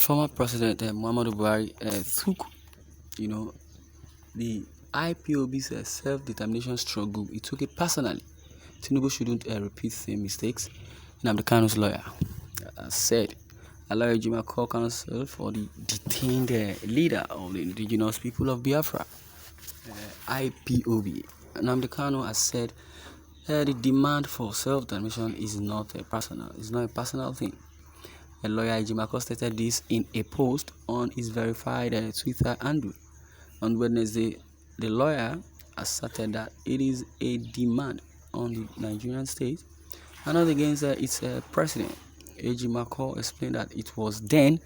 Former President Muhammadu Buhari took, the IPOB's self-determination struggle. He took it personally. Tinubu shouldn't repeat same mistakes. Nnamdi Kanu's lawyer said, allow Ejima call counsel for the detained leader of the indigenous people of Biafra, IPOB. Nnamdi Kanu has said the demand for self-determination is not a personal thing. A lawyer Ejimako stated this in a post on his verified Twitter handle. On Wednesday, the lawyer asserted that it is a demand on the Nigerian state and not against its president. Ejimako explained that it was then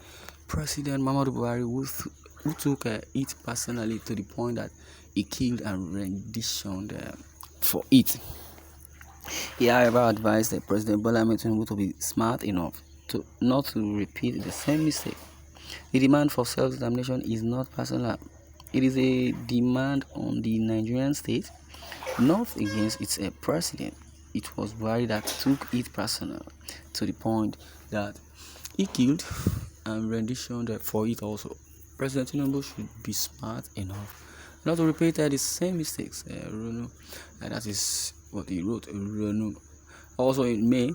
President Muhammadu Buhari who took it personally to the point that he killed and renditioned for it. He, however, advised President Bola Ahmed Tinubu to be smart enough not to repeat the same mistake. The demand for self-determination is not personal. It is a demand on the Nigerian state, not against its president. It was Buhari that took it personal to the point that he killed and renditioned for it also. President Tinubu should be smart enough not to repeat the same mistakes. That is what he wrote. Also in May,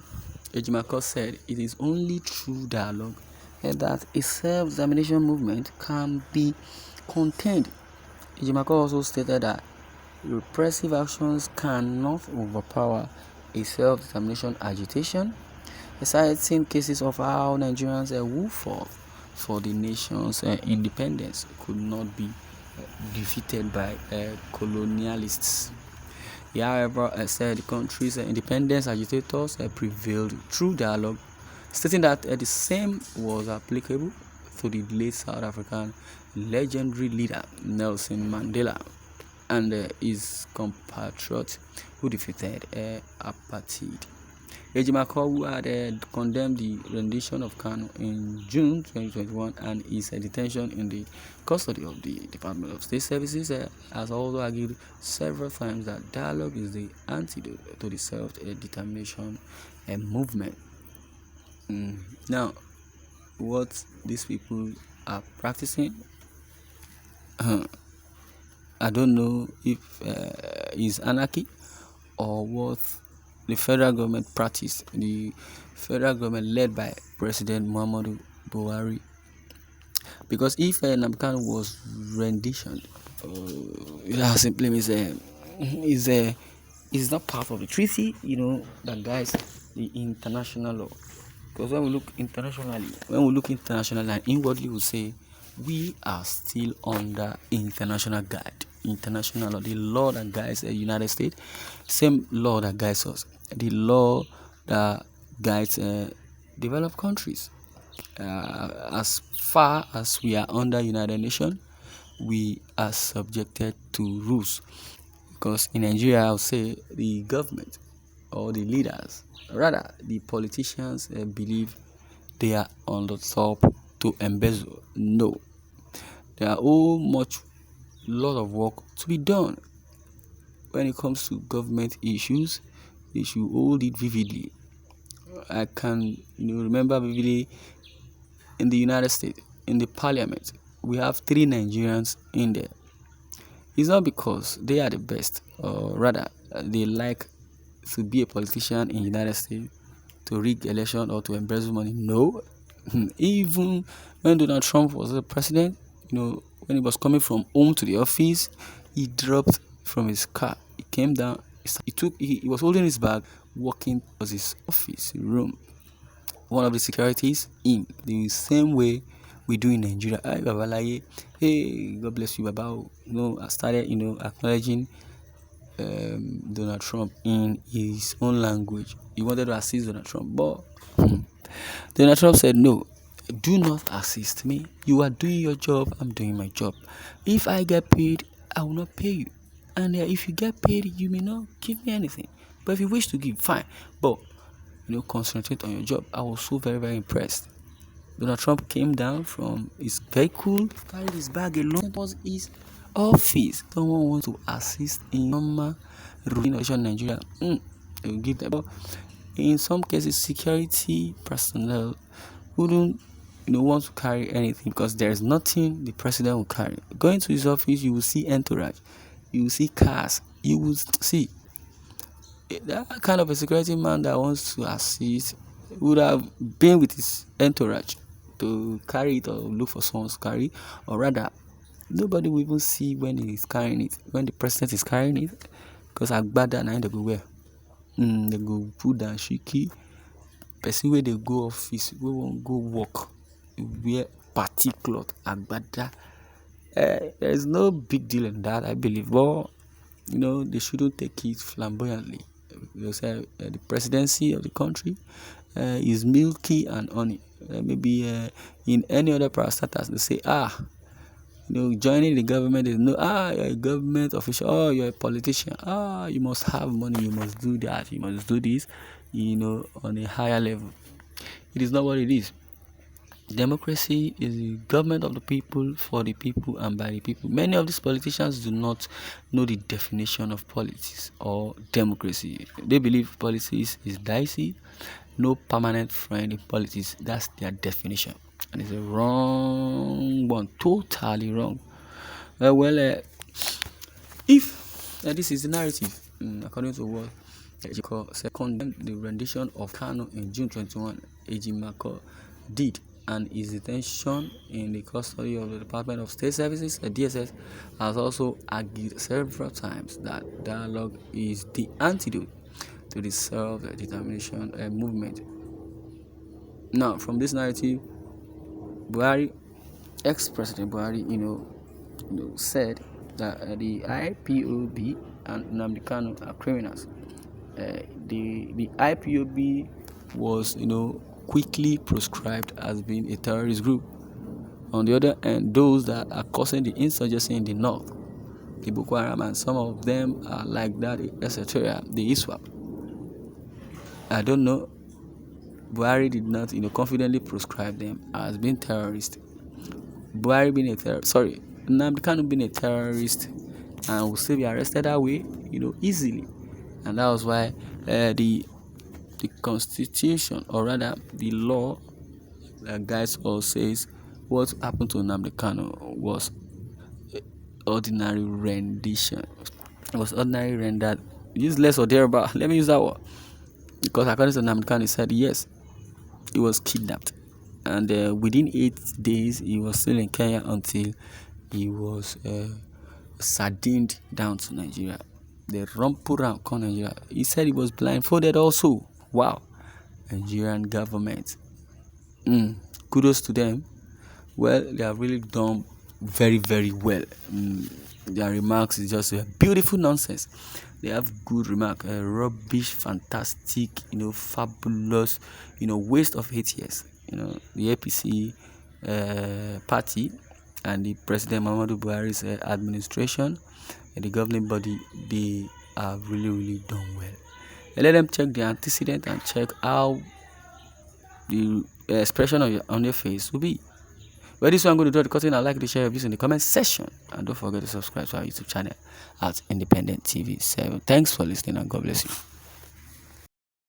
Ejimako said it is only through dialogue that a self-examination movement can be contained. Ejimako also stated that repressive actions cannot overpower a self-determination agitation, citing cases of how Nigerians who fought for the nation's independence could not be defeated by colonialists. He, however, said the country's independence agitators prevailed through dialogue, stating that the same was applicable to the late South African legendary leader Nelson Mandela and his compatriots who defeated apartheid. Ejimako, who had condemned the rendition of Kanu in June 2021 and his detention in the custody of the Department of State Services, has also argued several times that dialogue is the antidote to the self-determination movement. Now, what these people are practicing, I don't know if is anarchy or what the federal government practiced. The federal government led by President Muhammadu Buhari. Because if Nnamdi Kanu was renditioned, that simply means is not part of the treaty, that guys the international law. Because when we look internationally and inwardly we say we are still under international guide. International law, the law that guides the United States, same law that guides us, the law that guides developed countries. As far as we are under United Nations, we are subjected to rules. Because in Nigeria, I would say the government or the leaders, rather the politicians, believe they are on the top to embezzle. No, there are lot of work to be done. When it comes to government issues, they should hold it vividly. I can remember vividly in the United States, in the parliament, we have 3 Nigerians in there. It's not because they are the best, or rather they like to be a politician in the United States to rig election or to embezzle money. No. Even when Donald Trump was the president, when he was coming from home to the office, he dropped from his car. He came down. He was holding his bag, walking towards his office room. One of the securities in the same way we do in Nigeria. Hey, God bless you, Baba. I started, acknowledging Donald Trump in his own language. He wanted to assist Donald Trump, but Donald Trump said no. Do not assist me. You are doing your job. I'm doing my job. If I get paid, I will not pay you. And if you get paid, you may not give me anything. But if you wish to give, fine. But concentrate on your job. I was so very, very impressed. Donald Trump came down from his vehicle, carried his bag alone towards his office. Someone wants to assist in normal ruling in Nigeria. They will give them. But in some cases, security personnel wouldn't want to carry anything, because there's nothing the president will carry. Going to his office, you will see entourage, you will see cars, you will see that kind of a security man that wants to assist would have been with his entourage to carry it or look for someone to carry, or rather, nobody will even see when he is carrying it, when the president is carrying it, because agbada na they go wear. They go put down shiki. Person where they go office, we won't go work, wear party cloth, agbada. There's no big deal in that, I believe. But they shouldn't take it flamboyantly. They say the presidency of the country is milky and honey. Maybe in any other parastatus, they say, joining the government is no, you're a government official, you're a politician, you must have money, you must do that, you must do this, on a higher level. It is not what it is. Democracy is the government of the people, for the people, and by the people. Many of these politicians do not know the definition of politics or democracy. They believe politics is dicey, no permanent friend in politics. That's their definition, and it's a wrong one, totally wrong. If this is the narrative, according to what second the rendition of Kanu in June 21, Ejimako did, and his detention in the custody of the Department of State Services, the DSS, has also argued several times that dialogue is the antidote to the self-determination movement. Now, from this narrative, Buhari, ex-President Buhari, said that the IPOB and Nnamdi Kanu are criminals. The IPOB was, quickly proscribed as being a terrorist group. On the other hand, those that are causing the insurgency in the north, the Boko Haram, and some of them are like that, etc., the ISWAP. I don't know. Buhari did not, confidently proscribe them as being terrorists. Buhari being a terrorist, Nnamdi Kanu being a terrorist, and will still be arrested that way, easily. And that was why the constitution, or rather the law that guides us, says what happened to Nnamdi Kanu was ordinary rendition. It was ordinary rendered useless or thereabout. Let me use that word, because according to Nnamdi Kanu, he said yes, he was kidnapped, and within 8 days he was still in Kenya until he was sardined down to Nigeria. The Rampuram come Nigeria. He said he was blindfolded also. Wow. Nigerian government. Kudos to them. Well, they have really done very, very well. Their remarks is just a beautiful nonsense. They have good remark, rubbish, fantastic, fabulous, waste of 8 years. The APC party and the President Muhammadu Buhari's administration, and the governing body, they have really, really done well. And let them check the antecedent and check how the expression on your face will be. Well, this one I'm going to draw the curtain. I'd like to share your views in the comment section, and don't forget to subscribe to our YouTube channel at Independent TV 7. Thanks for listening, and God bless you.